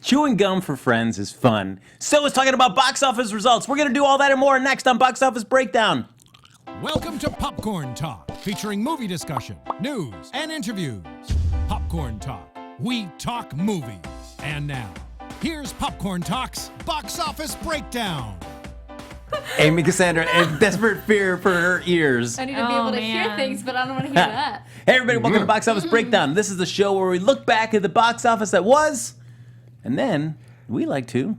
Chewing gum for friends is fun. So is talking about box office results. We're going to do all that and more next on Box Office Breakdown. Welcome to Popcorn Talk, featuring movie discussion, news, and interviews. Popcorn Talk. We talk movies. And now, here's Popcorn Talk's Box Office Breakdown. Amy Cassandra in desperate fear for her ears. I need to be able to hear things, but I don't want to hear that. Hey everybody, welcome to Box Office Breakdown. This is the show where we look back at the box office that was, and then we like to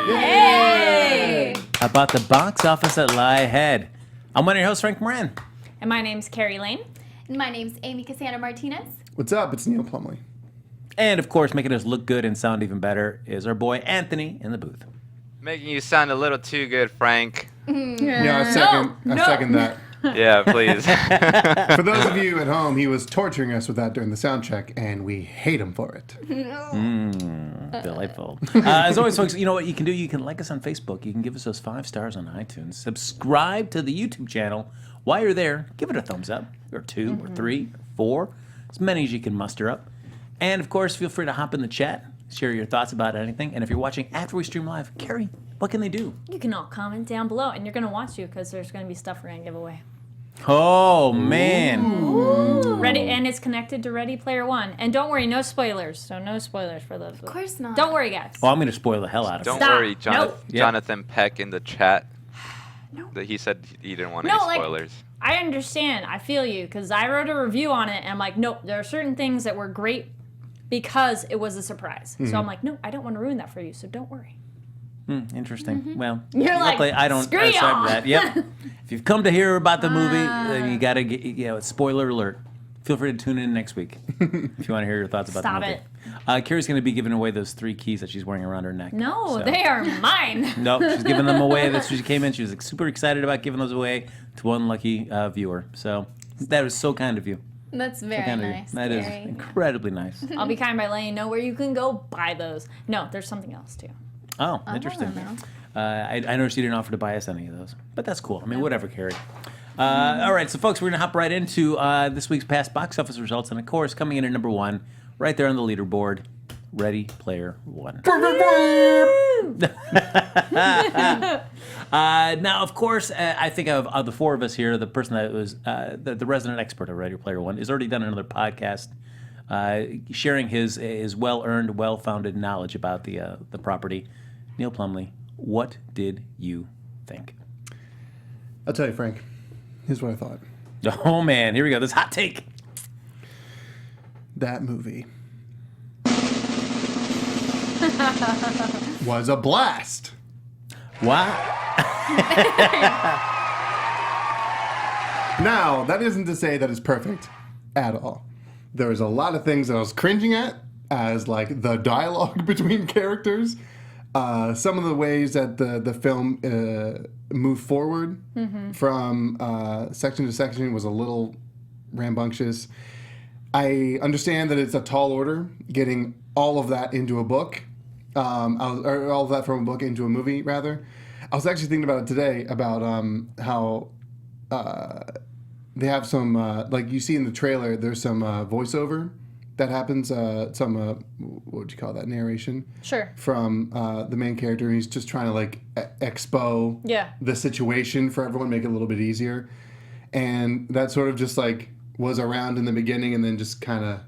Hey! about the box office that lie ahead. I'm one of your hosts, Frank Moran. And my name's Kari Lane. And my name's Amy Cassandra Martinez. What's up? It's Neil Plumley. And of course, making us look good and sound even better is our boy Anthony in the booth. Making you sound a little too good, Frank. Yeah, I second that. Yeah, please. For those of you at home, he was torturing us with that during the sound check, and we hate him for it. Delightful. As always, folks, you know what you can do? You can like us on Facebook. You can give us those 5 stars on iTunes. Subscribe to the YouTube channel. While you're there, give it a thumbs up, or 2, or 3, or 4, as many as you can muster up. And, of course, feel free to hop in the chat, share your thoughts about anything. And if you're watching after we stream live, Kari, what can they do? You can all comment down below, and you're going to want to because there's going to be stuff we're going to give away. Oh, man. Ready, and it's connected to Ready Player One. And don't worry, no spoilers. So no spoilers for those. Of course not. Don't worry, guys. Well, I'm going to spoil the hell out of it. Don't Stop. worry, Nope. Jonathan Peck in the chat. No. That he said he didn't want No, any like- spoilers. I understand. I feel you because I wrote a review on it, and I'm like, nope, there are certain things that were great because it was a surprise. So I'm like, no, I don't want to ruin that for you, so don't worry. Interesting. Well, You're like, luckily I don't screw ascribe y'all. to that. Yep. If you've come to hear about the movie, then you got to get, spoiler alert. Feel free to tune in next week if you want to hear your thoughts about Stop the movie. Kari's going to be giving away those 3 keys that she's wearing around her neck. No, So- they are mine. No, she's giving them away. That's when she came in. She was like, super excited about giving those away to one lucky viewer. So that was so kind of you. That's very Kind of you. nice. That is Kari. incredibly nice. I'll be kind by letting you know where you can go buy those. No, there's something else too. Oh, interesting. I noticed you didn't offer to buy us any of those, but that's cool. I mean, whatever, Kari. All right, so folks, we're going to hop right into this week's past box office results. And of course, coming in at number 1, right there on the leaderboard, Ready Player One. Now, of course, I think of the 4 of us here, the person that was the resident expert of Ready Player One has already done another podcast sharing his well-earned, well-founded knowledge about the property. Neil Plumley, what did you think? I'll tell you, Frank. Here's what I thought. Oh, man, here we go. This hot take. That movie was a blast. Wow. Now, that isn't to say that it's perfect at all. There was a lot of things that I was cringing at, as like the dialogue between characters. Some of the ways that the film moved forward from section to section was a little rambunctious. I understand that it's a tall order getting all of that into a book, or all of that from a book into a movie, rather. I was actually thinking about it today, about how they have some, like you see in the trailer, there's some voiceover that happens, some, what would you call that, narration? Sure. From the main character. He's just trying to like expo the situation for everyone, make it a little bit easier. And that sort of just like was around in the beginning and then just kind of,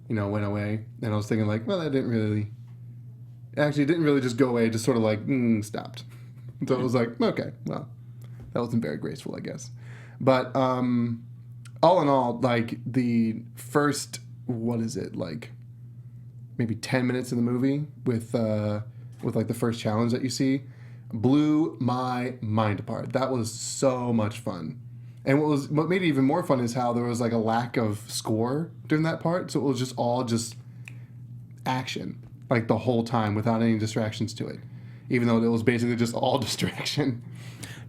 went away. And I was thinking like, well, that didn't really just go away. It just sort of like, stopped. So it was like, okay, well, that wasn't very graceful, I guess. But all in all, like the first, what is it, like maybe 10 minutes of the movie with like the first challenge that you see, blew my mind apart. That was so much fun. And what made it even more fun is how there was like a lack of score during that part. So it was just all action, like the whole time without any distractions to it. Even though it was basically just all distraction.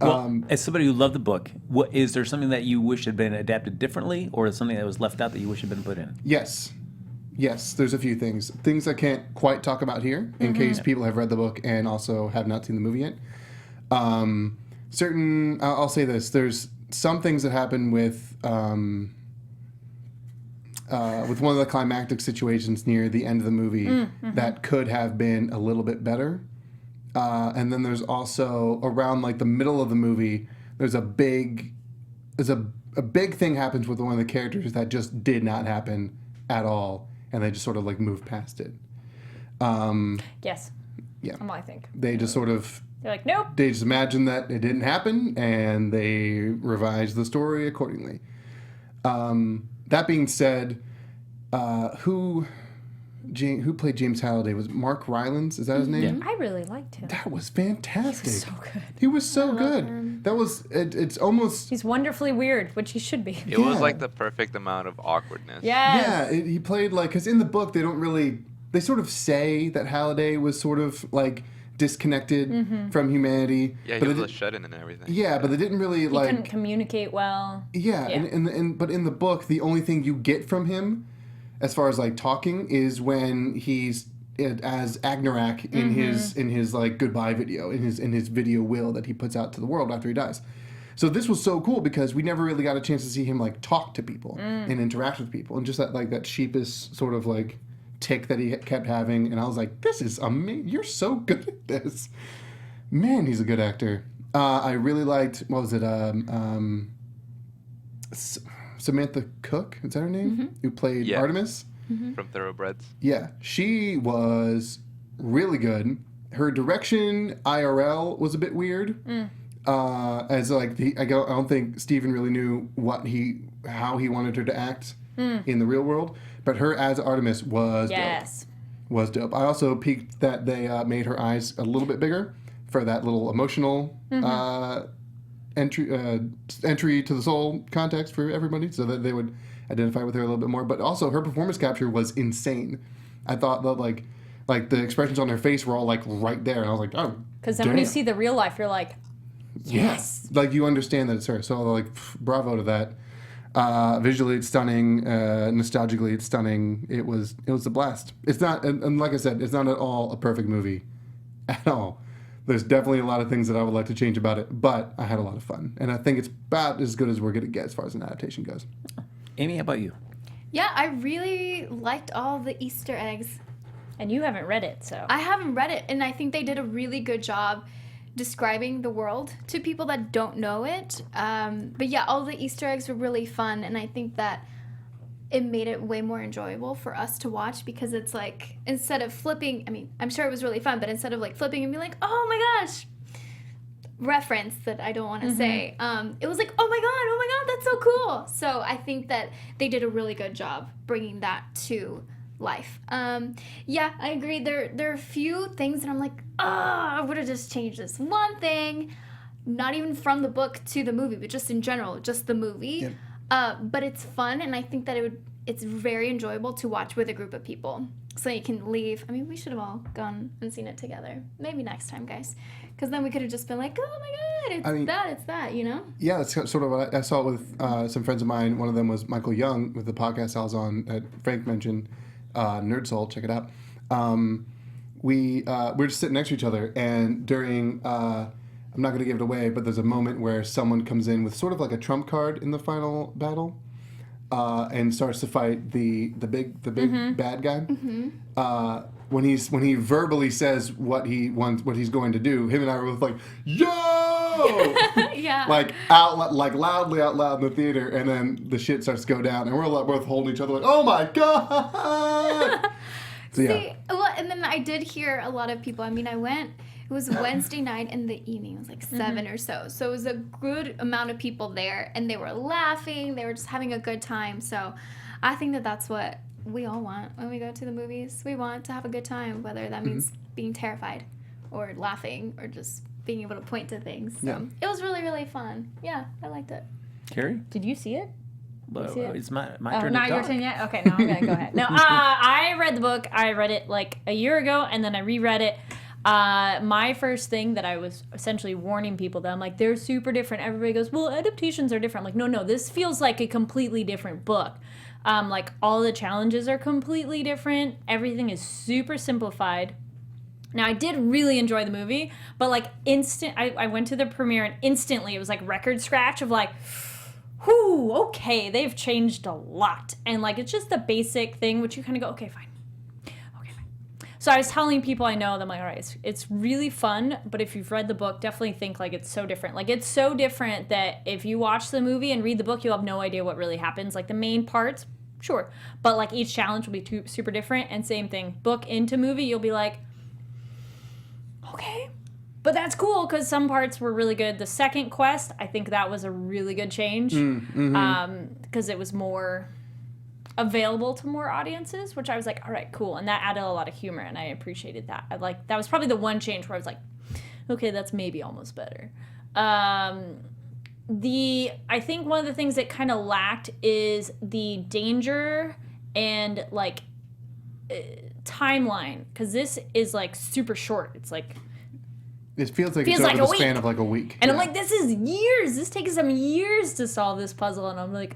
Well, as somebody who loved the book, is there something that you wish had been adapted differently, or is something that was left out that you wish had been put in? Yes, there's a few things. Things I can't quite talk about here, in case people have read the book and also have not seen the movie yet. I'll say this, there's some things that happen with with one of the climactic situations near the end of the movie that could have been a little bit better. And then there's also around like the middle of the movie, there's a big thing happens with one of the characters that just did not happen at all, and they just sort of like move past it. Yes. Yeah. I think. They just sort of... They're like, nope. They just imagine that it didn't happen, and they revise the story accordingly. That being said, who played James Halliday? Was it Mark Rylance? Is that his name? I really liked him. That was fantastic. He was so good. He was so good. That was... It's almost... He's wonderfully weird, which he should be. It was like the perfect amount of awkwardness. Yes. Yeah, he played like... Because in the book, they don't really... They sort of say that Halliday was sort of like disconnected from humanity. Yeah, but he was shut in and everything. Yeah, but they didn't really He like... couldn't communicate well. Yeah, and but in the book, the only thing you get from him, as far as like talking, is when he's as Agnarak in his like goodbye video, in his video will that he puts out to the world after he dies. So this was so cool because we never really got a chance to see him like talk to people and interact with people, and just that sheepish sort of like tick that he kept having. And I was like, this is amazing. You're so good at this. Man, he's a good actor. I really liked, what was it, Samantha Cook, is that her name? Who played Artemis? From Thoroughbreds. Yeah, she was really good. Her direction IRL was a bit weird. As like I don't think Steven really knew how he wanted her to act in the real world. But her as Artemis was dope. Was dope. I also peeked that they made her eyes a little bit bigger for that little emotional entry to the soul context for everybody, so that they would identify with her a little bit more. But also, her performance capture was insane. I thought that like the expressions on her face were all like right there, and I was like, oh, because then when you see the real life, you're like, yes, like you understand that it's her. So like, bravo to that. Visually, it's stunning. Nostalgically, it's stunning. It was a blast. It's not, and like I said, it's not at all a perfect movie, at all. There's definitely a lot of things that I would like to change about it, but I had a lot of fun, and I think it's about as good as we're gonna get as far as an adaptation goes. Amy, how about you? Yeah, I really liked all the Easter eggs. And you haven't read it, so. I haven't read it, and I think they did a really good job describing the world to people that don't know it. But yeah, all the Easter eggs were really fun, and I think that it made it way more enjoyable for us to watch, because it's like, instead of flipping, I mean, I'm sure it was really fun, but instead of like flipping and being like, oh my gosh, reference that I don't want to say, it was like, oh my god, that's so cool. So I think that they did a really good job bringing that to life. Yeah, I agree. There are a few things that I'm like, I would have just changed this one thing, not even from the book to the movie, but just in general, just the movie. Yep. But it's fun, and I think that it's very enjoyable to watch with a group of people. So you can leave. I mean, we should have all gone and seen it together. Maybe next time, guys. Because then we could have just been like, oh my god, it's that, you know? Yeah, that's sort of what I saw it with some friends of mine. One of them was Michael Young with the podcast I was on that Frank mentioned, Nerd Soul, check it out. We're just sitting next to each other, and during, I'm not going to give it away, but there's a moment where someone comes in with sort of like a trump card in the final battle, and starts to fight the big bad guy. When he verbally says what he's going to do, him and I were both like, yo! Yeah. Like loudly out loud in the theater, and then the shit starts to go down, and we're both holding each other like, oh my god! So, yeah. See, well, and then I did hear a lot of people. I mean, it was Wednesday night in the evening. It was like 7 or so. So it was a good amount of people there, and they were laughing. They were just having a good time. So I think that that's what we all want when we go to the movies. We want to have a good time, whether that means being terrified or laughing or just being able to point to things. So it was really, really fun. Yeah, I liked it. Carrie? Did you see it? Well, it's my turn to not talk. your turn yet? Okay, no, I'm going to go ahead. No, I read the book. I read it like a year ago, and then I reread it. My first thing that I was essentially warning people that I'm like, they're super different. Everybody goes, well, adaptations are different. I'm like, no, this feels like a completely different book. Like all the challenges are completely different. Everything is super simplified. Now, I did really enjoy the movie, but like I went to the premiere and instantly it was like record scratch of like, whew, okay, they've changed a lot. And, like, it's just the basic thing, which you kind of go, okay, fine. Okay, fine. So I was telling people I know, I'm like, all right, it's really fun, but if you've read the book, definitely think, like, it's so different. Like, it's so different that if you watch the movie and read the book, you'll have no idea what really happens. Like, the main parts, sure. But, like, each challenge will be super different. And same thing, book into movie, you'll be like, okay. But that's cool because some parts were really good. The second quest, I think that was a really good change because it was more available to more audiences, which I was like, all right, cool. And that added a lot of humor, and I appreciated that. That was probably the one change where I was like, okay, that's maybe almost better. I think one of the things that kind of lacked is the danger and like timeline, because this is like super short. It's like it feels like it's over the span of like a week. And I'm like, this is years. This takes them years to solve this puzzle. And I'm like,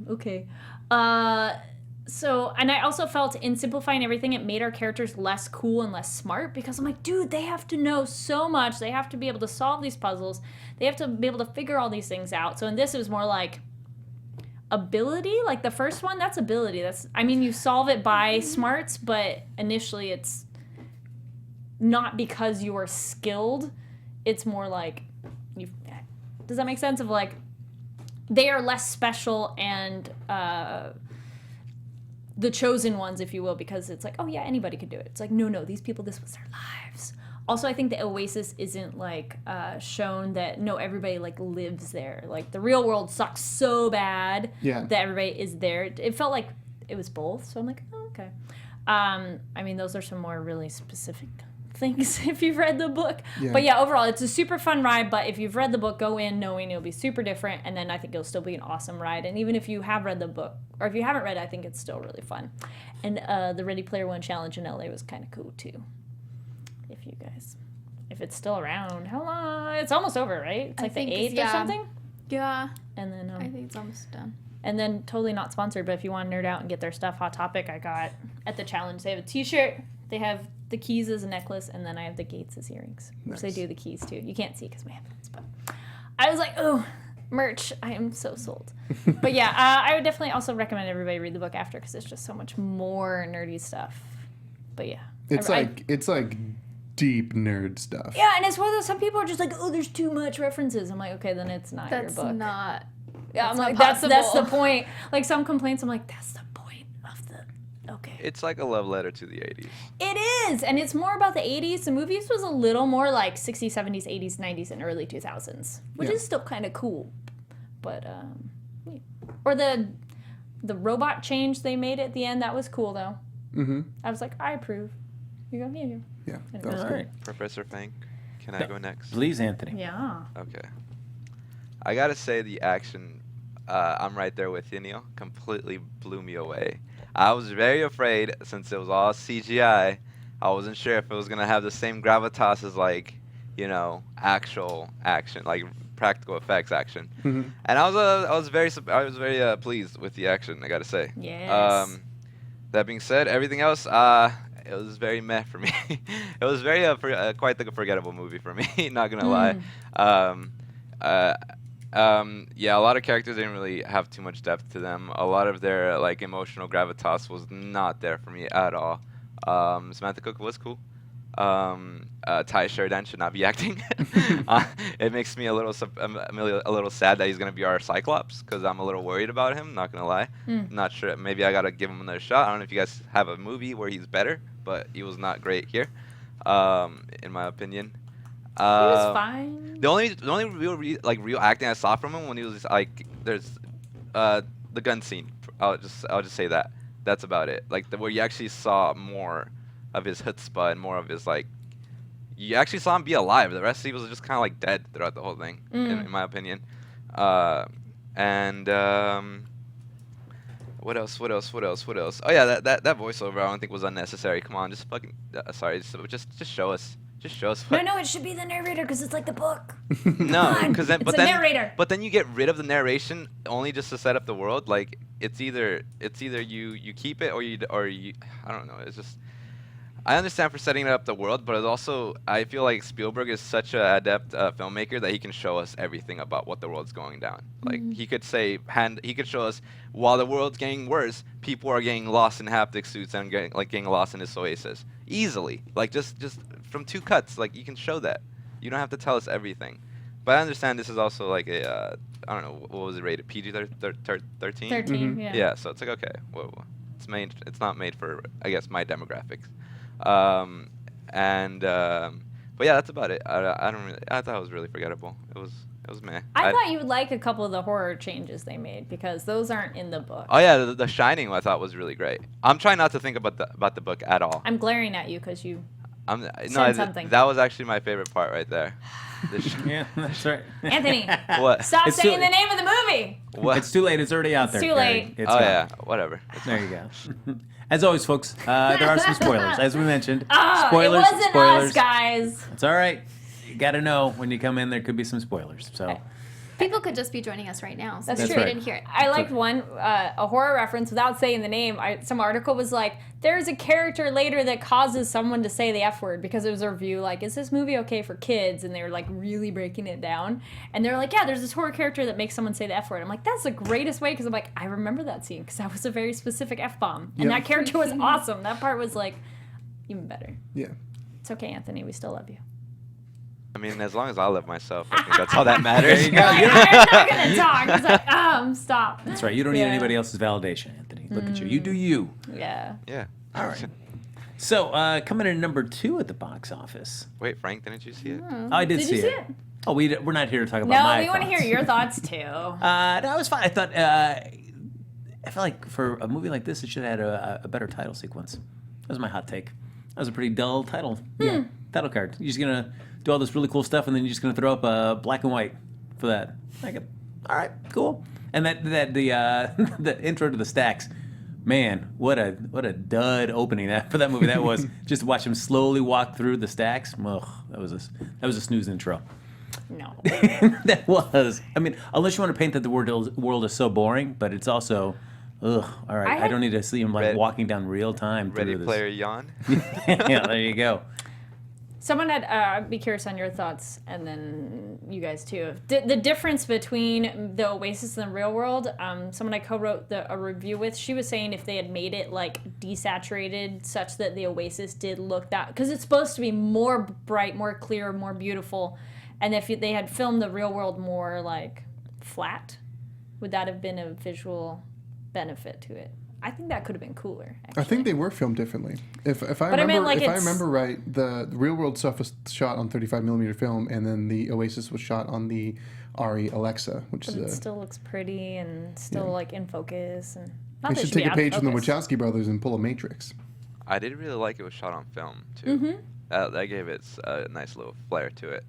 okay. And I also felt in simplifying everything, it made our characters less cool and less smart, because I'm like, dude, they have to know so much. They have to be able to solve these puzzles. They have to be able to figure all these things out. So in this, it was more like ability. Like the first one, that's ability. You solve it by smarts, but initially it's not because you are skilled. It's more like does that make sense? Of like they are less special and the chosen ones, if you will, because it's like, oh yeah, anybody could do it. It's like, no, these people, this was their lives. Also, I think the Oasis isn't like shown that everybody like lives there. Like the real world sucks so bad that everybody is there. It felt like it was both. So I'm like, oh, okay. Those are some more really specific things if you've read the book. Yeah. But yeah, overall, it's a super fun ride. But if you've read the book, go in knowing it'll be super different. And then I think it'll still be an awesome ride. And even if you have read the book, or if you haven't read it, I think it's still really fun. And the Ready Player One challenge in LA was kind of cool too. If it's still around, how long? It's almost over, right? It's like the 8th or something? Yeah. And then I think it's almost done. And then totally not sponsored, but if you want to nerd out and get their stuff, Hot Topic, I got at the challenge. They have a t-shirt, they have the keys as a necklace, and then I have the gates as earrings. Nice. Which they do the keys too. You can't see because my headphones, but I was like, oh, merch. I am so sold. But yeah, I would definitely also recommend everybody read the book after, because it's just so much more nerdy stuff. But yeah. It's like deep nerd stuff. Yeah, and it's one of those, some people are just like, oh, there's too much references. I'm like, okay, then it's not your book. That's not. Yeah, I'm like, that's the point. Like some complaints, I'm like, that's the point of the, okay. It's like a love letter to the 80s. It is, and it's more about the 80s. The movies was a little more like 60s, 70s, 80s, 90s, and early 2000s, which is still kind of cool. But, or the robot change they made at the end, that was cool though. Mm-hmm. I was like, I approve. You go, you. Yeah, that was all right. Professor Fink, can I go next? Please, Anthony. Yeah. Okay. I gotta say the action, I'm right there with you, Neil, completely blew me away. I was very afraid, since it was all CGI, I wasn't sure if it was gonna have the same gravitas as like, actual action, like practical effects action. Mm-hmm. And I was very pleased with the action, I gotta say. Yes. That being said, everything else, it was very meh for me. It was very quite like a forgettable movie for me. Not gonna lie. A lot of characters didn't really have too much depth to them. A lot of their like emotional gravitas was not there for me at all. Samantha Cook was cool. Ty Sheridan should not be acting. It makes me a little sad that he's gonna be our Cyclops, because I'm a little worried about him. Not gonna lie. Not sure. Maybe I gotta give him another shot. I don't know if you guys have a movie where he's better, but he was not great here, in my opinion. He was fine. The only real acting I saw from him when he was like, there's the gun scene. I'll just say that. That's about it. Like where you actually saw more of his chutzpah and more of his like, you actually saw him be alive. The rest he was just kind of like dead throughout the whole thing, in my opinion. What else? Oh yeah, that voiceover I don't think was unnecessary. Come on, just fucking just show us. Just show us. No, it should be the narrator, because it's like the book. No, because then, narrator. But then you get rid of the narration only just to set up the world. Like it's either you keep it or you I don't know. It's just I understand for setting up the world, but it's also I feel like Spielberg is such an adept filmmaker that he can show us everything about what the world's going down. Like he could show us while the world's getting worse, people are getting lost in haptic suits and getting lost in this oasis easily. Like just from 2 cuts, like you can show that. You don't have to tell us everything. But I understand this is also like a I don't know, what was it rated? PG-13? 13, yeah. Yeah, so it's like, okay, well, it's not made for, I guess, my demographics. But yeah, that's about it. I thought it was really forgettable. It was meh. I thought you would like a couple of the horror changes they made because those aren't in the book. Oh yeah, the Shining I thought was really great. I'm trying not to think about the book at all. I'm glaring at you because you said something. That was actually my favorite part right there. Yeah, that's right. Anthony, What? stop It's saying too- the name of the movie. What? It's too late. It's already out there. too Kari. late. It's Oh gone. yeah, whatever. There you go. As always, folks, there are some spoilers, as we mentioned. It Spoilers, wasn't spoilers. us, guys. It's all right. You got to know when you come in, there could be some spoilers. So, People could just be joining us right now. So That's maybe true. they didn't hear it. I liked one, a horror reference without saying the name. Some article was like, there's a character later that causes someone to say the F word because it was a review like, is this movie okay for kids? And they were like really breaking it down. And they're like, yeah, there's this horror character that makes someone say the F word. I'm like, that's the greatest way because I'm like, I remember that scene because that was a very specific F-bomb. And that character was awesome. That part was like even better. Yeah. It's okay, Anthony. We still love you. I mean, as long as I love myself, I think that's all that matters. There you go. I'm not going to talk. It's like, stop. that's right. You don't need Yeah. anybody else's validation, Anthony. Look at you. You do you. Yeah. Yeah. All right. So, coming in at number 2 at the box office. Wait, Frank, didn't you see it? Oh, I did Did see you see it. it? Oh, we're not here to talk about No, my we want to thoughts. hear your thoughts too. No, it was fine. I thought, I felt like for a movie like this, it should have had a better title sequence. That was my hot take. That was a pretty dull title. Yeah. Title card. You're just going to do all this really cool stuff, and then you're just going to throw up a black and white for that. Like, all right, cool. And the intro to the stacks. Man, what a dud opening for that movie that was. Just to watch him slowly walk through the stacks. Ugh, that was a snooze intro. No. That was. I mean, unless you want to paint that the world is so boring, but it's also, ugh. All right, I don't need to see him like walking down real time. Ready through this. Player Yawn. Yeah, there you go. Someone had, I'd be curious on your thoughts, and then you guys too. The difference between the Oasis and the real world, someone I co-wrote a review with, she was saying if they had made it like desaturated such that the Oasis did look that, because it's supposed to be more bright, more clear, more beautiful, and if they had filmed the real world more like flat, would that have been a visual benefit to it? I think that could have been cooler. Actually. I think they were filmed differently. If I But I meant, remember like, if I it's- remember right, the real world stuff was shot on 35mm film, and then the Oasis was shot on the Arri Alexa, which But it is still looks pretty and still like in focus, and not they that it should should be take a out of page from the focus. Wachowski brothers and pull a Matrix. I did really like it was shot on film too. That gave it a nice little flair to it.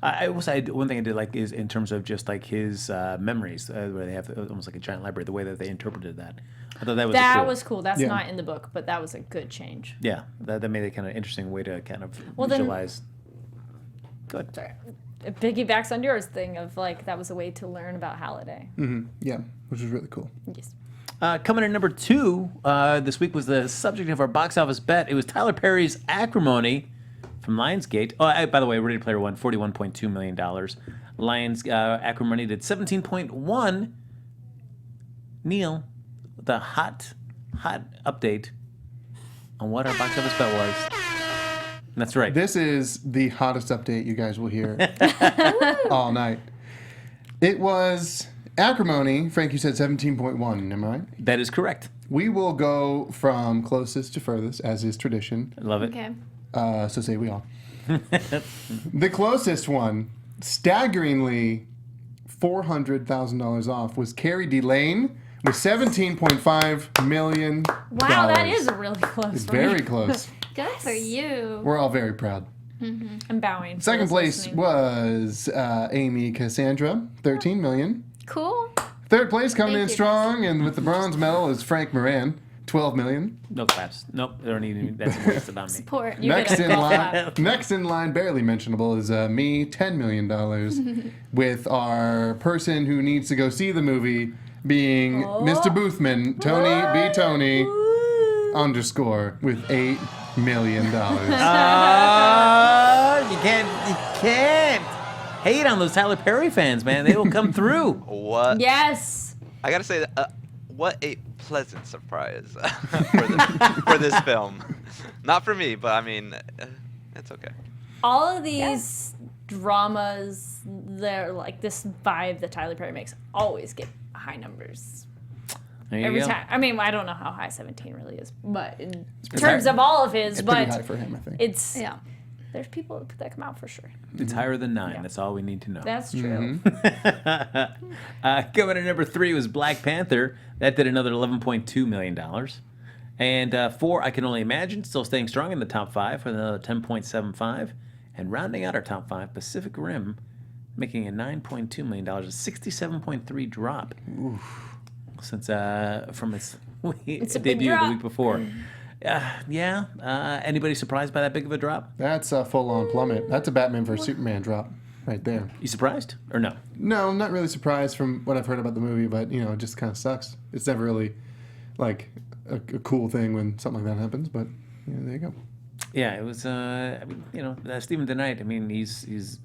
I will say one thing I did like is in terms of just like his memories, where they have almost like a giant library. The way that they interpreted that, I thought that was That cool. was cool. That's Yeah. not in the book, but that was a good change. Yeah, that made it kind of interesting way to kind of Well, then- visualize. Good. Sorry. It piggybacks on yours thing of like that was a way to learn about Halliday. Yeah, which was really cool. Yes. Coming in number 2 this week was the subject of our box office bet. It was Tyler Perry's Acrimony from Lionsgate. Oh, by the way, Ready Player One, $41.2 million. Acrimony did 17.1. Neil, the hot update on what our box office bet was. That's right. This is the hottest update you guys will hear all night. It was Acrimony. Frank, you said 17.1, am I right? That is correct. We will go from closest to furthest, as is tradition. I love it. Okay. So say we all. The closest one, staggeringly $400,000 off, was Kari Lane with $17.5 million. Wow, that is really close. It's for me. very close. Good for you. We're all very proud. I'm bowing. for Second those place listening. was Amy Cassandra, $13 million. Cool. Third place coming Thank in you, strong, and with the bronze medal is Frank Moran, $12 million. No claps. Nope. They don't need that's a waste about me. Support. You Next get a in golf line, clap. next in line, barely mentionable, is me, $10 million, with our person who needs to go see the movie being Mr. Boothman, Tony B. Tony _ with $8 million. You can't hate on those Tyler Perry fans, man. They will come through. What? Yes. I gotta say, what a pleasant surprise for this film. Not for me, but I mean, it's okay. All of these dramas, they're like this vibe that Tyler Perry makes, always get high numbers. Every time. I mean, I don't know how high 17 really is, but in terms of all of his, It's but pretty high for him, I think. it's there's people that come out for sure. It's higher than 9. Yeah. That's all we need to know. That's true. Coming in number 3 was Black Panther. That did another $11.2 million. And 4, I Can Only Imagine, still staying strong in the top 5 with another 10.75. And rounding out our top 5, Pacific Rim, making a $9.2 million, a 67.3 drop. Oof. Since from its debut the week before. Anybody surprised by that big of a drop? That's a full-on plummet. That's a Batman vs Superman drop right there. You surprised or no? No, I'm not really surprised from what I've heard about the movie, but it just kind of sucks. It's never really like a cool thing when something like that happens, but there you go. Yeah, it was. Stephen DeKnight. I mean, he's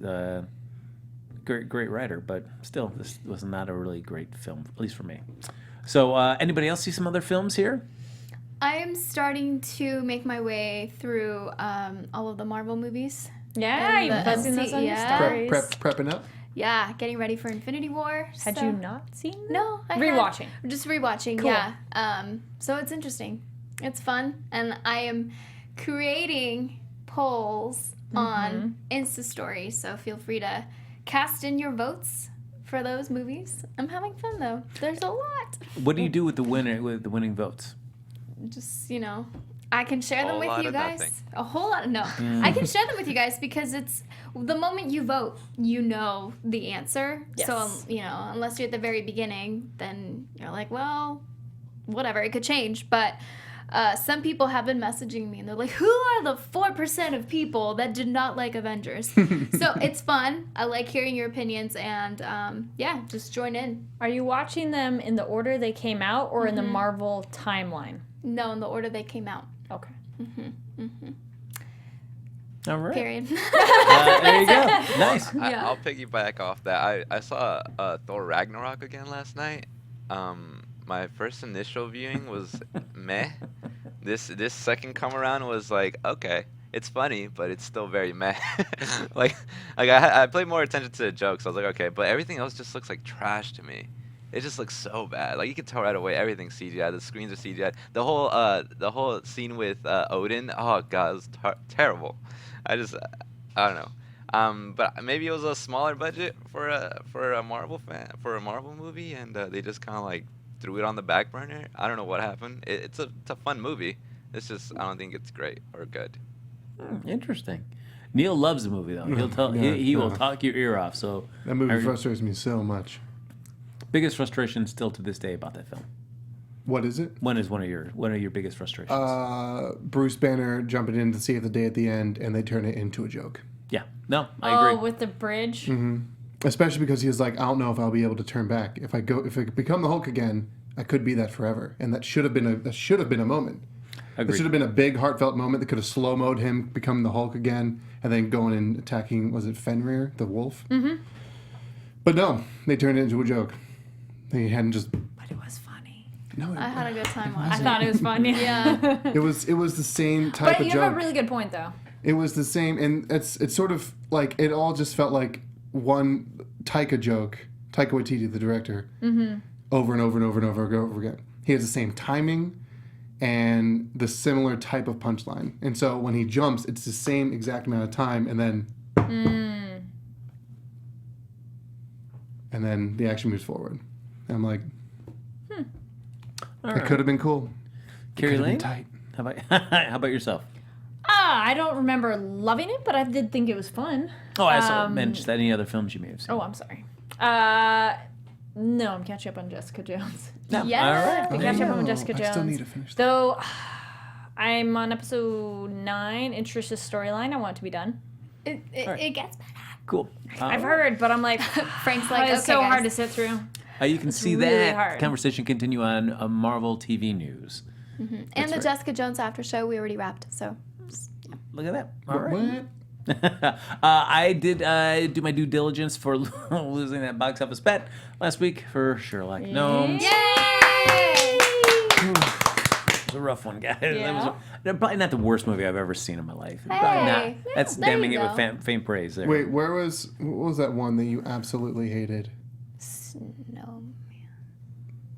great writer, but still, this was not a really great film, at least for me. So, anybody else see some other films here? I am starting to make my way through all of the Marvel movies. Yeah, you've been seeing those on your stories. Prepping up? Yeah, getting ready for Infinity War. Had you not seen them? No, I Rewatching. Just rewatching, Cool. yeah. So it's interesting. It's fun. And I am creating polls on Insta Story, so feel free to cast in your votes for those movies. I'm having fun though. There's a lot. What do you do with the winning votes? Just, I can share them with you guys. Nothing. A whole lot of no. I can share them with you guys because it's the moment you vote, you know the answer. Yes. So, unless you're at the very beginning, then you're like, well, whatever, it could change. But some people have been messaging me and they're like, who are the 4% of people that did not like Avengers? So it's fun. I like hearing your opinions and just join in. Are you watching them in the order they came out or in the Marvel timeline? No, in the order they came out. Okay. All right. Period. There you go. Nice. Yeah. I'll piggyback off that. I saw Thor Ragnarok again last night. My first initial viewing was meh. This second come around was like, okay, it's funny, but it's still very meh. I paid more attention to the jokes. I was like, okay, but everything else just looks like trash to me. It just looks so bad. Like you can tell right away, everything's CGI. The screens are CGI. The whole scene with Odin. Oh god, it was terrible. I don't know. But maybe it was a smaller budget for a Marvel movie, and they just kind of like threw it on the back burner. I don't know what happened. It's a fun movie. It's just I don't think it's great or good. Interesting. Neil loves the movie though. He will talk your ear off. So That movie frustrates me so much. Biggest frustration still to this day about that film. What is it? When is one of your biggest frustrations? Bruce Banner jumping in to save the day at the end, and they turn it into a joke. Yeah. No, I agree. Oh, with the bridge? Especially because he was like, I don't know if I'll be able to turn back. If I become the Hulk again, I could be that forever. And that should have been a moment. Agreed. There should have been a big heartfelt moment that could have slow-moed him becoming the Hulk again, and then going and attacking, was it Fenrir, the wolf? Mm-hmm. But no, they turned it into a joke. They hadn't just. But it was funny. No, I had a good time watching. I thought it was funny. Yeah. It was the same type But of you joke. have a really good point, though. It was the same, and it's sort of like it all just felt like one Taika joke. Taika Waititi, the director, over and over and over and over again. He has the same timing and the similar type of punchline, and so when he jumps, it's the same exact amount of time, and then the action moves forward. And I'm like, it could have been cool. Kari Lane? Tight. How about yourself? I don't remember loving it, but I did think it was fun. Oh, I saw mentioned any other films you may have seen. Oh, I'm sorry. No, I'm catching up on Jessica Jones. No. Yeah. All right. I'm catching up on Jessica Jones. I still need to finish that. Though I'm on episode 9, it's Trish's storyline. I want it to be done. It gets better. Cool. I've heard, but I'm like, Frank's like, it's okay, so guys. hard to sit through. You can see really that hard. conversation continue on Marvel TV News. And the Jessica Jones after show we already wrapped. So Look at that. All right. What? I did do my due diligence for losing that box office bet last week for Sherlock Gnomes. Yay! It was a rough one, guys. Yeah. That was probably not the worst movie I've ever seen in my life. Hey, Probably not. yeah, That's there damning you it with go. faint praise there. Wait, what was that one that you absolutely hated? No.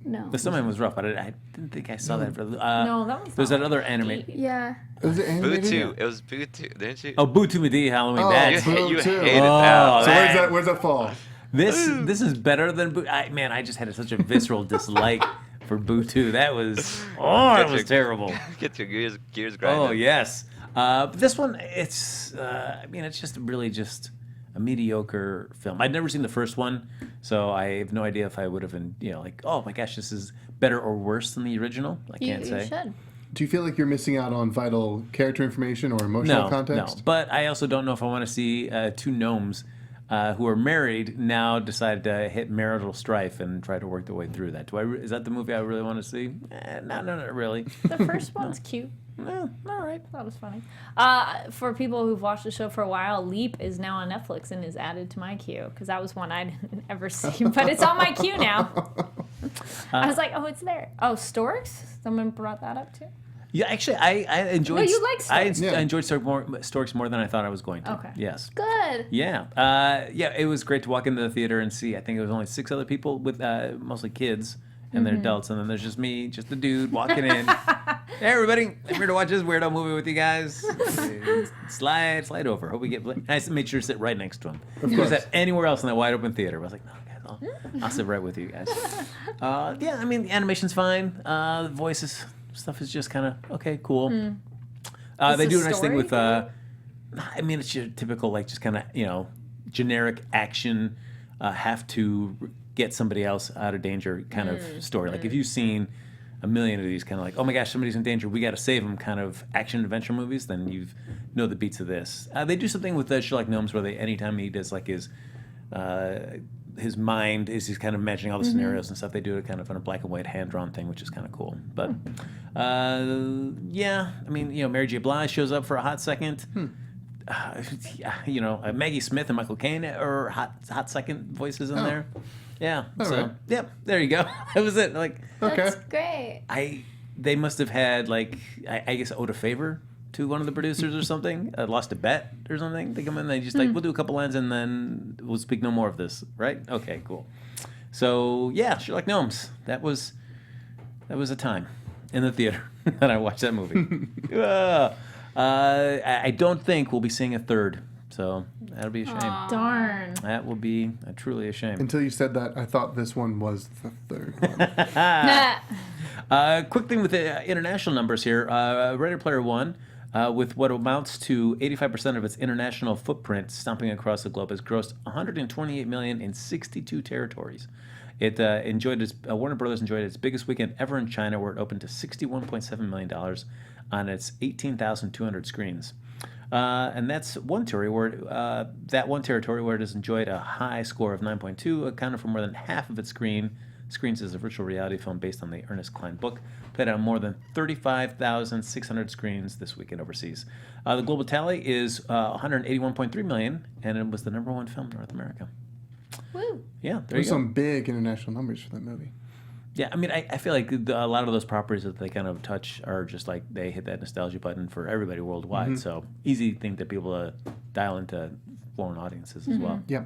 No. The Snowman was rough, but I didn't think I saw that. For, No, that was There's not that other like anime. eight. Yeah. Was it animated? Boo 2. It was Boo 2, didn't you? Oh, Boo to Medea Halloween. Oh, That's Boo you 2. hated Oh, that. So where's that fall? this is better than Boo. Man, I just had such a visceral dislike for Boo 2. That was that was terrible. Get your gears grinding. Oh yes. But this one, it's it's just really just a mediocre film. I'd never seen the first one, so I have no idea if I would have been, like, oh my gosh, this is better or worse than the original. I can't You say. should. Do you feel like you're missing out on vital character information or emotional context? No, but I also don't know if I want to see two gnomes who are married now decide to hit marital strife and try to work their way through that. Is that the movie I really want to see? No, not really. The first one's cute. Well, all right. That was funny. For people who've watched the show for a while, Leap is now on Netflix and is added to my queue because that was one I didn't ever see, but it's on my queue now. I was like, oh, it's there. Oh, Storks? Someone brought that up too? Yeah, actually, I enjoyed. No, you like Storks. I enjoyed Storks more than I thought I was going to. Okay. Yes. Good. Yeah. It was great to walk into the theater and see. I think it was only 6 other people with mostly kids and they're adults, and then there's just me, just a dude walking in. Hey, everybody! I'm here to watch this weirdo movie with you guys. Slide over. Hope we get. I made sure to sit right next to him. If it was at anywhere else in that wide open theater, I was like, no, guys, I'll sit right with you guys. Yeah, I mean, the animation's fine. The voices stuff is just kind of okay, cool. They do a nice thing with. It's your typical just kind of generic action. Have to get somebody else out of danger kind of story. Like if you've seen a million of these kind of like, oh my gosh, somebody's in danger, we got to save them kind of action adventure movies, then you know the beats of this. They do something with Sherlock Gnomes where anytime he does like his mind is he's kind of imagining all the scenarios and stuff, they do it kind of on a black and white hand-drawn thing, which is kind of cool. But Mary J. Blige shows up for a hot second. Maggie Smith and Michael Caine are hot second voices in there. Yeah. Right. Yep. There you go. That was it. Like, Okay. That's great. They must have had I guess owed a favor to one of the producers or something. Lost a bet or something. They come in, they just we'll do a couple lines and then we'll speak no more of this. Right? Okay. Cool. So yeah, Sherlock Gnomes. That was a time in the theater that I watched that movie. I don't think we'll be seeing a third. So that'll be a shame. Darn. That will be truly a shame. Until you said that, I thought this one was the third one. Quick thing with the international numbers here. Ready Player One, with what amounts to 85% of its international footprint stomping across the globe, has grossed $128 million in 62 territories. It Warner Brothers enjoyed its biggest weekend ever in China, where it opened to $61.7 million on its 18,200 screens. And that's one territory where it has enjoyed a high score of 9.2, accounted for more than half of its screens as a virtual reality film based on the Ernest Cline book, played on more than 35,600 screens this weekend overseas. The global tally is 181.3 million, and it was the number 1 film in North America. Woo. Yeah, there you There's go. some big international numbers for that movie. Yeah, I mean, I feel like a lot of those properties that they kind of touch are just like they hit that nostalgia button for everybody worldwide. So easy thing to people to dial into foreign audiences as well. Yeah.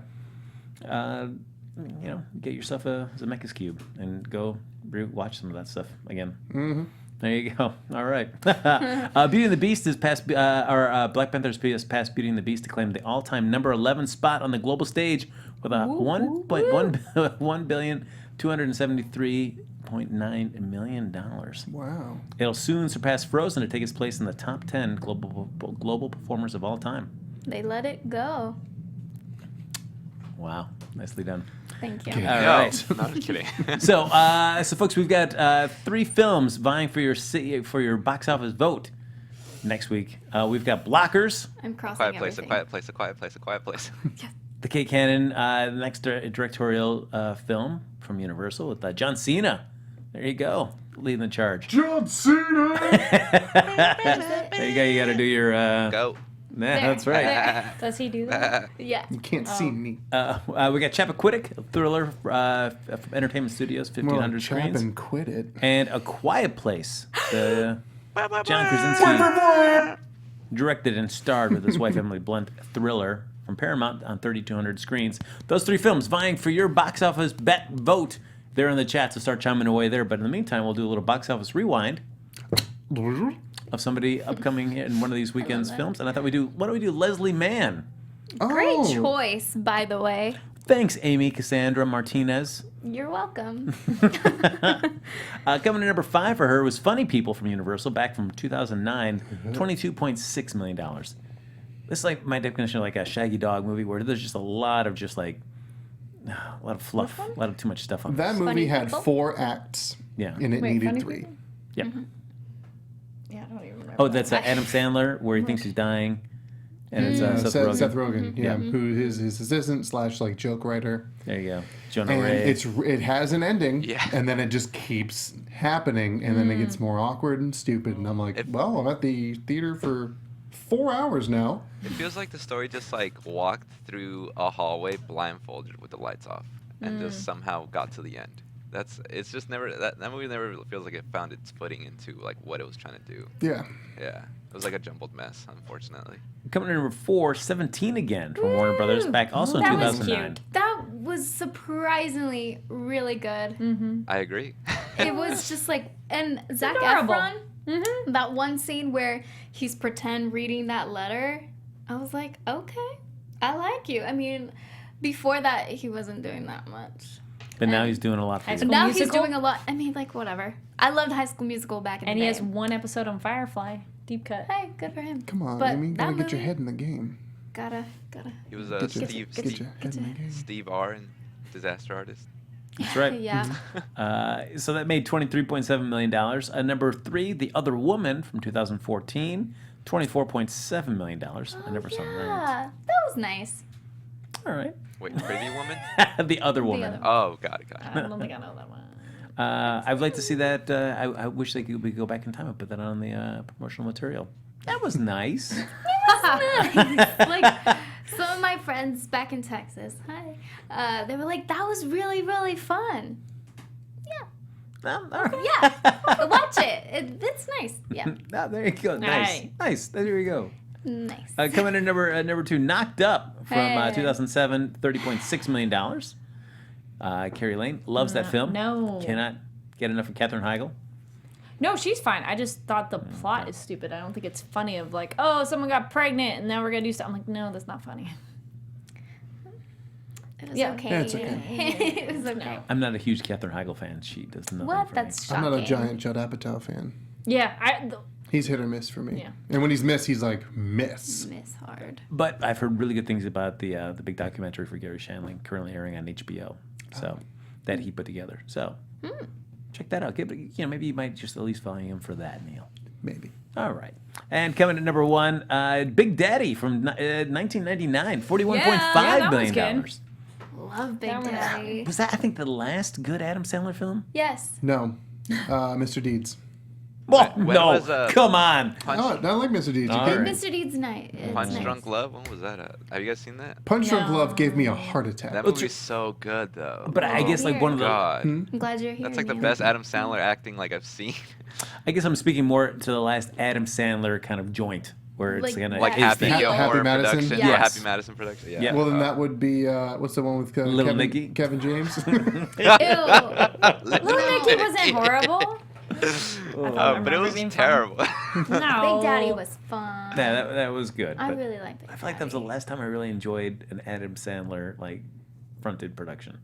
Get yourself a Zemeckis Cube and go watch some of that stuff again. Mm-hmm. There you go. All right. Beauty and the Beast is past, Black Panther's past Beauty and the Beast to claim the all-time number 11 spot on the global stage with a $1.1 billion. $273.9 million. Wow. It'll soon surpass Frozen to take its place in the top 10 global performers of all time. They let it go. Wow, nicely done. Thank you. All No, right. not kidding. So folks, we've got 3 films vying for your box office vote next week. We've got Blockers, I'm crossing Quiet place, everything. a quiet place, a quiet place, a quiet place. the Kate Cannon next directorial film from Universal with John Cena. There you go, leading the charge. John Cena! There you go. You got to do your. Go. Yeah, that's right. Does he do that? Yeah. You can't see me. We got Chappaquiddick, a thriller from Entertainment Studios, More 1,500 like chap screens. and quit it. And A Quiet Place, the John Krasinski directed and starred with his wife Emily Blunt thriller from Paramount on 3,200 screens. Those three films vying for your box office bet vote. They're in the chat, so start chiming away there. But in the meantime, we'll do a little box office rewind of somebody upcoming in one of these weekend's films. And I thought why don't we do Leslie Mann? Great Oh. choice, by the way. Thanks, Amy Cassandra Martinez. You're welcome. Coming in number 5 for her was Funny People from Universal, back from 2009, $22.6 million. This is like my definition of like a Shaggy Dog movie where there's just a lot of a lot of fluff, a lot of too much stuff on That this. movie Funny had People? 4 acts, Yeah. and it Wait, needed Funny 3. People? Yep. Yeah, I don't even remember. Oh, that's Adam Sandler where he thinks he's dying. And it's Seth Rogen. Seth Rogen, yeah, Yeah. who is his assistant / like joke writer. There you go. Jonah And Ray. it has an ending, Yeah. and then it just keeps happening, and then it gets more awkward and stupid. And I'm like, well, I'm at the theater for 4 hours now. It feels like the story just like walked through a hallway blindfolded with the lights off, and just somehow got to the end. It's just never that movie never feels like it found its footing into like what it was trying to do. Yeah. Yeah, it was like a jumbled mess, unfortunately. Coming in number 4, 17 again from Warner Brothers, back also in That was 2009. cute. That was surprisingly really good. I agree. It was just like, and Zac adorable. Efron, that one scene where he's pretend reading that letter, I was like, okay, I like you. I mean, before that, he wasn't doing that much. But now he's doing a lot for High you. School Now Musical? he's doing a lot. I mean, like, whatever. I loved High School Musical back in And the he day. has one episode on Firefly. Deep cut. Hey, good for him. Come on, But Amy, that gotta get your movie- head in the game. Gotta. He was Get your, Steve get your head in the game. Steve R in Disaster Artist. That's right. Yeah. So that made $23.7 million. Number 3, The Other Woman from 2014, $24.7 million. I never saw that. Yeah, that was nice. All right. Wait, Pretty Woman? The Other Woman. Other- Oh, got it. I don't think I know that one. I'd like to see that. I wish we could go back in time and put that on the promotional material. That was nice. Nice. Like, some of my friends back in Texas, hi, they were like, that was really, really fun. All right. Yeah, watch it. It's nice. Yeah, Ah, there you go. Nice. Aye. Nice. There you go. nice. Coming in number 2, Knocked Up from Hey. 2007, $30.6 million. Kari Lane loves that film. No. Cannot get enough of Katherine Heigl. No, she's fine. I just thought the plot is stupid. I don't think it's funny of like, oh, someone got pregnant and now we're going to do something. I'm like, no, that's not funny. It was Yeah. okay. Yeah, it's okay. It was okay. I'm not a huge Katherine Heigl fan. She does nothing What? for That's me. I'm shocking. not a giant Judd Apatow fan. Yeah, He's hit or miss for me. Yeah. And when he's missed, he's like, miss. Miss hard. But I've heard really good things about the big documentary for Gary Shandling currently airing on HBO. So that he put together. So check that out. Maybe you might just at least follow him for that, Neil. Maybe. All right. And coming at number 1, Big Daddy from 1999, $41.5 that was million. good. Love Big That one's- Daddy. Was that, I think, the last good Adam Sandler film? Yes. No. Mr. Deeds. Well, When no, was, come on. Oh, I like Mr. Deeds. You All kidding right. me? Mr. Deeds Night. It's Punch nice. Drunk Love? When was that at? Have you guys seen that? Punch Drunk No. Love gave me a heart attack. That Well, movie's so good, though. But I guess like one of the, God. I'm glad you're here. That's like the Neil. best Adam Sandler acting like I've seen. I guess I'm speaking more to the last Adam Sandler kind of joint where it's Like- kind of Like Yeah. Happy Happy Gilmore Madison? production. Yes. Yeah, Happy Madison production. Yeah. Yeah. Well, then that would be, what's the one with Little Nicky? Kevin James? Ew. Little Nicky wasn't horrible. But it was being fun. terrible. No. Big Daddy was fun. yeah, that was good. I but really liked Big I feel like that was the Daddy. last time I really enjoyed an Adam Sandler like fronted production.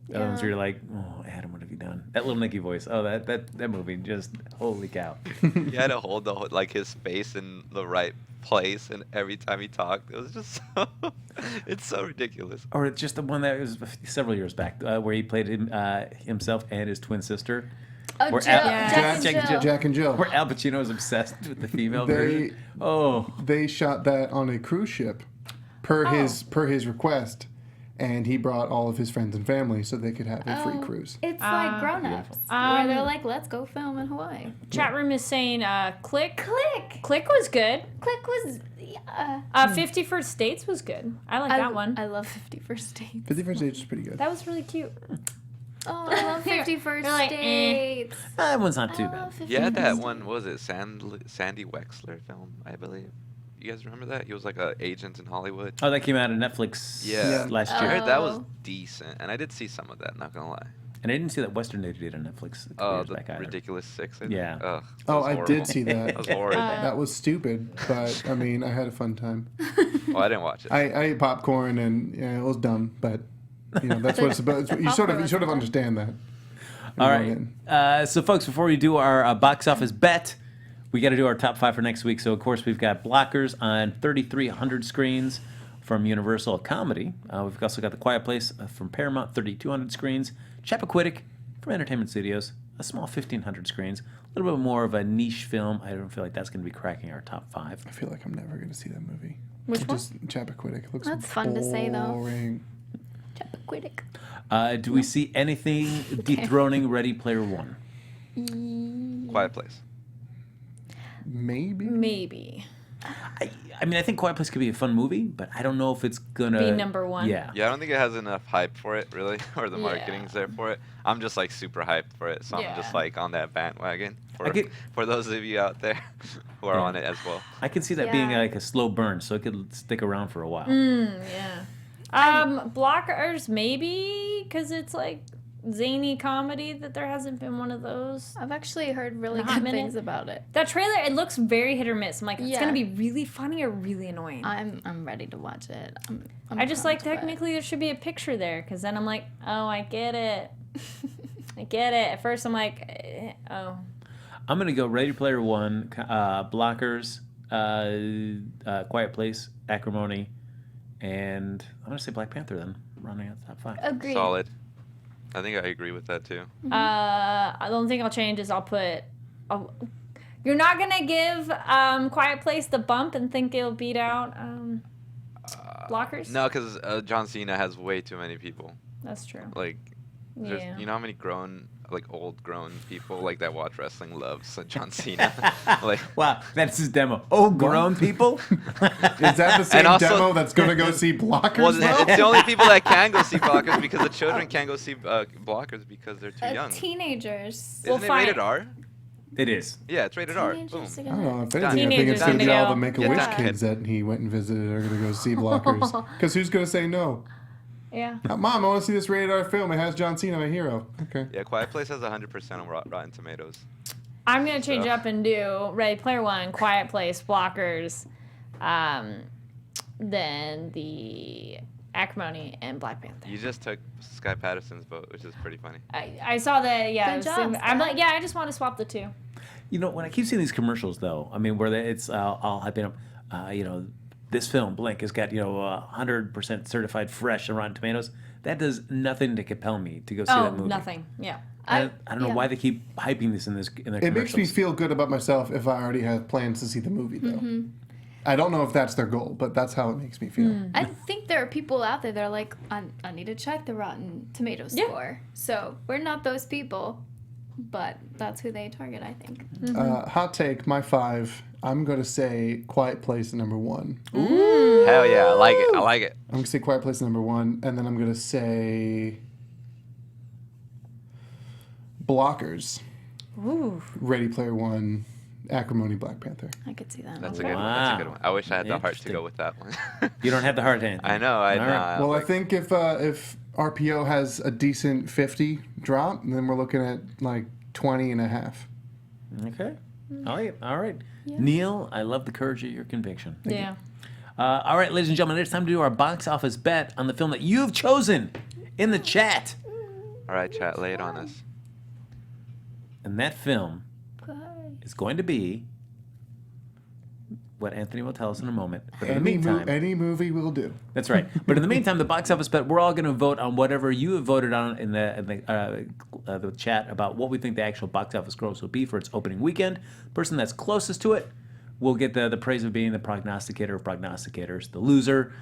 The other ones where you're like, oh, Adam, what have you done? That Little Nicky voice. Oh, that movie just holy cow. He had to hold like his face in the right place, and every time he talked, it was just so. It's so ridiculous. Or it's just the one that was several years back where he played himself and his twin sister. Oh, Or Jill. Al- Jack and Jill. Jack and Jill. Where Al Pacino is obsessed with the female version. Oh, They shot that on a cruise ship per his request. and he brought all of his friends and family so they could have a free cruise. It's like Grown-Ups, where they're like, let's go film in Hawaii. Chat room is saying, Click. Click. Click was good. Click was, yeah. 50 First Dates was good. I like that one. I love 50 First Dates. 51st Dates is pretty good. That was really cute. Oh, I love 50 First You're like, Dates. That one's not too bad. Yeah, that one, what was it, Sandy Wexler film, I believe. You guys remember that? He was like an agent in Hollywood. Oh, that came out on Netflix last I year. heard that was decent, and I did see some of that, not gonna lie. And I didn't see that Western they did on Netflix. Oh, the Ridiculous Six, I think. Yeah. Ugh, Oh, that I was did see that. That was horrid. That was stupid, but I mean, I had a fun time. Well, I didn't watch it. I ate popcorn and it was dumb, but that's what it's about. You sort of understand that. All right. So, folks, before we do our box office bet, we got to do our top 5 for next week. So, of course, we've got Blockers on 3,300 screens from Universal Comedy. We've also got The Quiet Place from Paramount, 3,200 screens. Chappaquiddick from Entertainment Studios, a small 1,500 screens. A little bit more of a niche film. I don't feel like that's going to be cracking our top 5. I feel like I'm never going to see that movie. Which one? Just Chappaquiddick. It looks That's fun to say, though. boring. Chappaquiddick. Do we see anything dethroning Ready Player One? Quiet Place. Maybe. I mean, I think Quiet Place could be a fun movie, but I don't know if it's gonna Be number one. Yeah. Yeah, I don't think it has enough hype for it, really, or the marketing's there for it. I'm just like super hyped for it, so I'm just like on that bandwagon for those of you out there who are on it as well. I can see that being like a slow burn, so it could stick around for a while. Yeah. Blockers, maybe, because it's like zany comedy that there hasn't been one of those. I've actually heard really hot good minute. things about it. That trailer, it looks very hit or miss. I'm like, it's Yeah. going to be really funny or really annoying. I'm ready to watch it. I'm I just like, pumped, but- technically, there should be a picture there, because then I'm like, oh, I get it. I get it. At first, I'm like, oh. I'm gonna go Ready Player One, Blockers, Quiet Place, Acrimony, and I'm gonna say Black Panther. Then running out the top 5. Agreed. Solid. I think I agree with that too. The only thing I'll change is you're not going to give Quiet Place the bump and think it'll beat out Blockers? No, because John Cena has way too many people. That's true. Like, there's, you know how many old grown people like that watch wrestling loves John Cena. Like, Wow, that's his demo. Oh, grown people. Is that the same also- demo that's going to go see Blockers? well, though? it's the only people that can go see Blockers because the children can't go see Blockers because they're too young. Teenagers. Isn't it rated R? It is. Yeah, it's rated R. Boom. Teenagers are I gonna- don't know. If anything, I think Teenagers it's going to be gonna all go. the Make-A-Wish Yeah. kids that he went and visited are going to go see Blockers. Because who's going to say no? Yeah. Mom, I want to see this rated R film. It has John Cena, my hero. Okay. Yeah, Quiet Place has 100% on Rotten Tomatoes. I'm going to change up and do Ready Player One, Quiet Place, Blockers, then the Acrimony, and Black Panther. You just took Sky Patterson's vote, which is pretty funny. I saw that, yeah. Good job, I'm Scott. like, yeah, I just want to swap the two. You know, when I keep seeing these commercials, though, I mean, where it's all hyping up, this film, Blink, has got 100% certified fresh on Rotten Tomatoes. That does nothing to compel me to go see that movie. Nothing. Yeah. I don't know why they keep hyping this in their It commercials. makes me feel good about myself if I already have plans to see the movie, though. I don't know if that's their goal, but that's how it makes me feel. I think there are people out there that are like, I need to check the Rotten Tomatoes score. So we're not those people, but that's who they target, I think. Hot take, my 5. I'm going to say Quiet Place number 1. Hell yeah, I like it. I like it. I'm going to say Quiet Place number 1, and then I'm going to say Blockers. Ooh. Ready Player One, Acrimony, Black Panther. I could see that. That's a good one. That's a good one. I wish I had the heart to Interesting. go with that one. You don't have the heart, Anthony. I know. I All know. right. Well, I think if RPO has a decent 50 drop, then we're looking at like 20 and a half. Okay. All right. Neil, I love the courage of your conviction. Yeah. All right, ladies and gentlemen, it's time to do our box office bet on the film that you've chosen in the chat. All right, chat, lay it on us. And that film is going to be what Anthony will tell us in a moment. But in the meantime, Any movie will do. that's right. But in the meantime, the box office bet, we're all going to vote on whatever you have voted on in the chat about what we think the actual box office gross will be for its opening weekend. The person that's closest to it will get the praise of being the prognosticator of prognosticators. The loser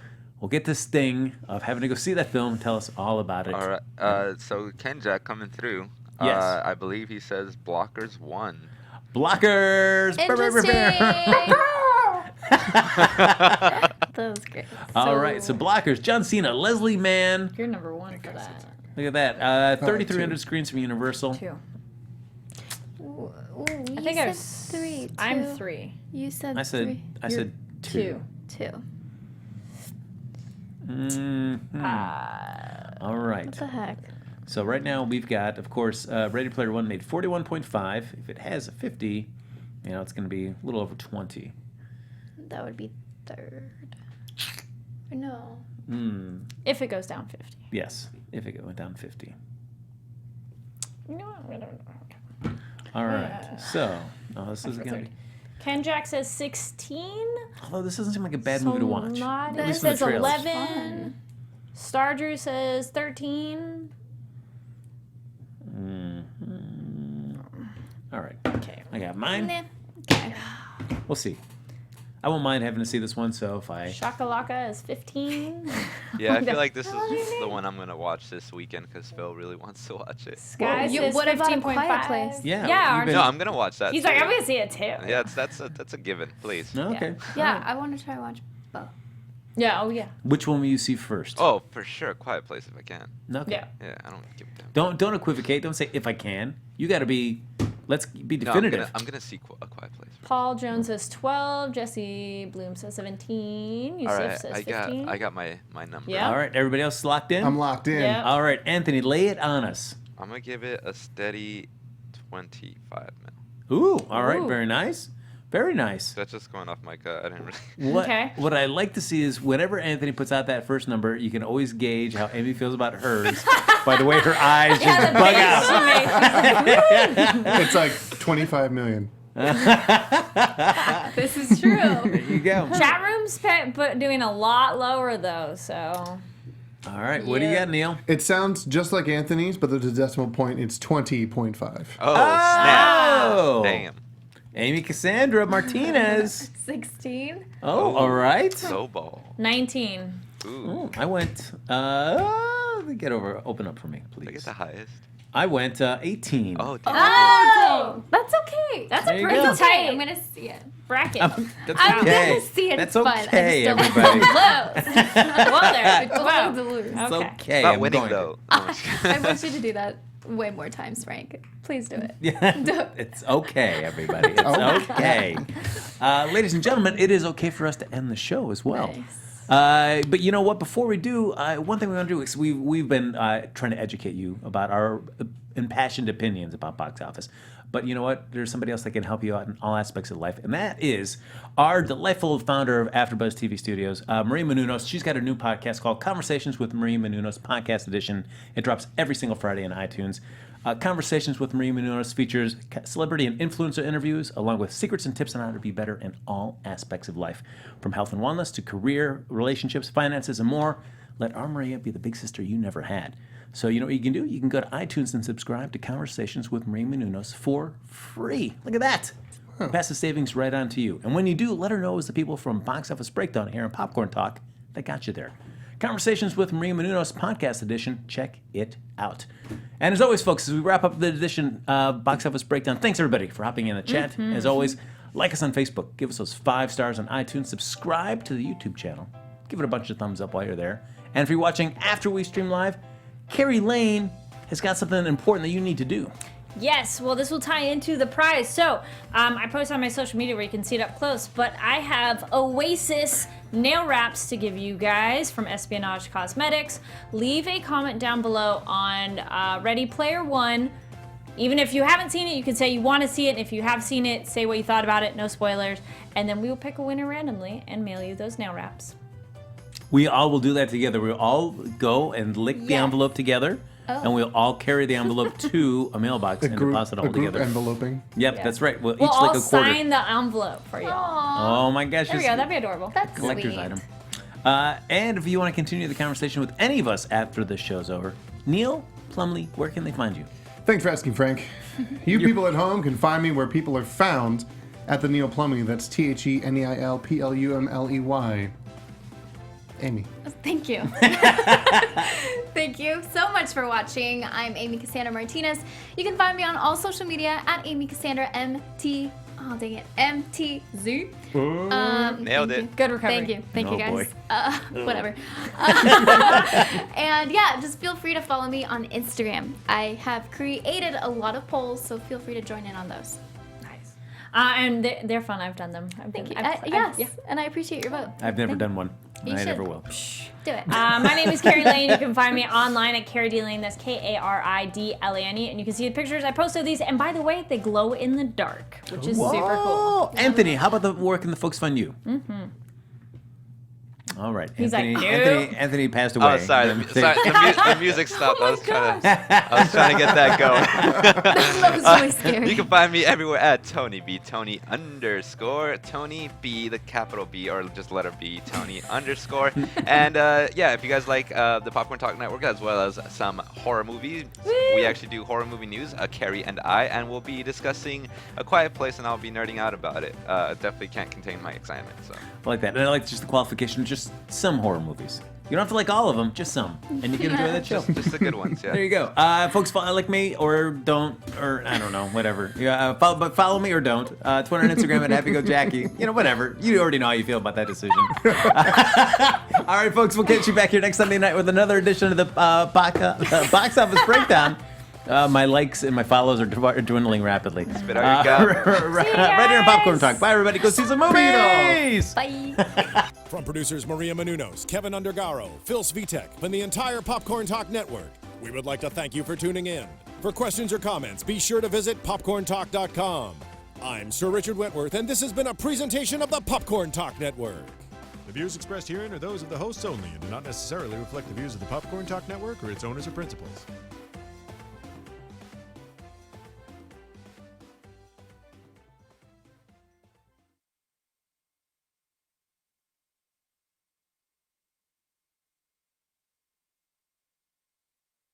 we'll get this sting of having to go see that film and tell us all about it. All right. So Ken Jack coming through. Yes. I believe he says Blockers 1. Blockers! Interesting. That was great. All right, so Blockers, John Cena, Leslie Mann. You're number 1 for that. Look at that. 3,300 2. screens from Universal. 2. Ooh, I think I was 3. I'm 2. 3. You said I said 3. I said 2. 2. All right. What the heck? So right now we've got, of course, Ready Player One made 41.5. If it has a 50, it's going to be a little over 20. That would be third. No. If it goes down 50. Yes, if it went down 50. You know what? All right. So, this is going to be. Ken Jack says 16. Although this doesn't seem like a bad movie to watch. It least from the says trailers. 11. Star Drew says 13. All right. Okay. I got mine. Nah. Okay. We'll see. I won't mind having to see this one, so if I... Shakalaka is 15. Yeah, I feel like this is the one I'm going to watch this weekend because Phil really wants to watch it. Sky You- says what about A 15.5. Quiet Place? Yeah, Yeah. you've been- No, I'm going to watch that. He's too. like, I'm going to see it too. Yeah, that's a given, please. No, okay. Yeah, I want to try to watch both. Yeah, oh yeah. Which one will you see first? Oh, for sure. Quiet Place if I can. Okay. Yeah. Yeah, I don't give a damn. Don't equivocate. Don't say if I can. You got to be. Let's be No, definitive. I'm gonna see A Quiet Place. First. Paul Jones says 12. Jesse Bloom says 17. Yusuf All right, says I 15. got my number. Yeah. All right, everybody else locked in. I'm locked in. Yeah. All right, Anthony, lay it on us. I'm gonna give it a steady 25 mil. Ooh, all right, Ooh. very nice, very nice. That's just going off my gut. I didn't really. What Okay. what I like to see is whenever Anthony puts out that first number, you can always gauge how Amy feels about hers by the way her eyes just bug out. It's like 25 million. This is true. There you go. Chat room's but doing a lot lower though, so. All right, what do you Yeah. got, Neil? It sounds just like Anthony's, but there's a decimal point. It's 20.5. Oh, snap! Oh, Damn. Amy Cassandra Martinez. 16. Oh, all right. Low ball. 19. Ooh. Ooh, I went. Open up for me, I get please. the highest. I went 18. Oh, damn. Oh, that's okay. That's There a you pretty go. That's okay. tight I'm gonna see it. bracket. That's I'm okay. gonna see it. That's It's fun. okay, I just don't everybody. want to lose. Well, there. I don't Wow. want to lose. It's Okay. okay. Not I'm winning going to. though. I want you to do that way more times, Frank. Please do it. Yeah, it's okay, everybody. It's okay. Ladies and gentlemen, it is okay for us to end the show as well. Nice. But you know what? Before we do, one thing we want to do is we've been trying to educate you about our impassioned opinions about box office. But you know what? There's somebody else that can help you out in all aspects of life, and that is our delightful founder of AfterBuzz TV Studios, Maria Menounos. She's got a new podcast called Conversations with Maria Menounos, Podcast Edition. It drops every single Friday on iTunes. Conversations with Maria Menounos features celebrity and influencer interviews, along with secrets and tips on how to be better in all aspects of life, from health and wellness to career, relationships, finances, and more. Let our Maria be the big sister you never had. So you know what you can do? You can go to iTunes and subscribe to Conversations with Maria Menounos for free. Look at that. Pass the savings right on to you. And when you do, let her know it was the people from Box Office Breakdown here in Popcorn Talk that got you there. Conversations with Maria Menounos Podcast Edition. Check it out. And as always, folks, as we wrap up the edition of Box Office Breakdown, thanks everybody for hopping in the chat. As always, like us on Facebook. Give us those 5 stars on iTunes. Subscribe to the YouTube channel. Give it a bunch of thumbs up while you're there. And if you're watching after we stream live, Kari Lane has got something important that you need to do. Yes, well, this will tie into the prize. So, I post on my social media where you can see it up close, but I have Oasis nail wraps to give you guys from Espionage Cosmetics. Leave a comment down below on Ready Player One. Even if you haven't seen it, you can say you want to see it. And if you have seen it, say what you thought about it, no spoilers. And then we will pick a winner randomly and mail you those nail wraps. We all will do that together. We'll all go and lick the envelope together, and we'll all carry the envelope to a mailbox and deposit it all group together. enveloping. Yep, that's right. We'll We'll each all lick a quarter. sign the envelope for you. Oh my gosh. There we it's go. That'd be adorable. That's collector's sweet. item. And if you want to continue the conversation with any of us after the show's over, Neil, Plumley, where can they find you? Thanks for asking, Frank. You people at home can find me where people are found at the Neil Plumley. That's TheNeilPlumley. Amy. Thank you. Thank you so much for watching. I'm Amy Cassandra Martinez. You can find me on all social media at Amy Cassandra MT. Oh, dang it. MTZ. Nailed it. You. Good recovery. Thank you. Thank you, Oh, guys. Whatever. And yeah, just feel free to follow me on Instagram. I have created a lot of polls, so feel free to join in on those. Nice. And they're fun. I've done them. Thank you. I've- Yes, yeah. and I appreciate your vote. I've never Thank done one. You I should. never will. Do it. My name is Kari Lane. You can find me online at Kari D. Lane. That's Karidlane. And you can see the pictures I posted these. And by the way, they glow in the dark, which is super cool. Anthony, how about the where can the folks find you? All right. He's like, Anthony passed away. Oh, sorry. The music stopped. I was trying to get that going. That was really scary. You can find me everywhere at Tony B. Tony _ Tony B, the capital B, or just letter B, Tony _ And yeah, if you guys like the Popcorn Talk Network as well as some horror movies, we actually do horror movie news, Carrie and I, and we'll be discussing A Quiet Place, and I'll be nerding out about it. Definitely can't contain my excitement. So. I like that. And I like just the qualification, just some horror movies. You don't have to like all of them, just some. And you can enjoy that show. Just the good ones, yeah. There you go. Folks, follow like me or don't, or I don't know, whatever. Yeah, follow me or don't. Twitter and Instagram at HappyGoJackie. You know, whatever. You already know how you feel about that decision. All right, folks, we'll catch you back here next Sunday night with another edition of the box office breakdown. My likes and my follows are dwindling rapidly. Spit out your gum. Right here on Popcorn Talk. Bye, everybody. Go see some movies. Bye. From producers Maria Menounos, Kevin Undergaro, Phil Svitek, and the entire Popcorn Talk Network, we would like to thank you for tuning in. For questions or comments, be sure to visit popcorntalk.com. I'm Sir Richard Wentworth, and this has been a presentation of the Popcorn Talk Network. The views expressed herein are those of the hosts only and do not necessarily reflect the views of the Popcorn Talk Network or its owners or principals.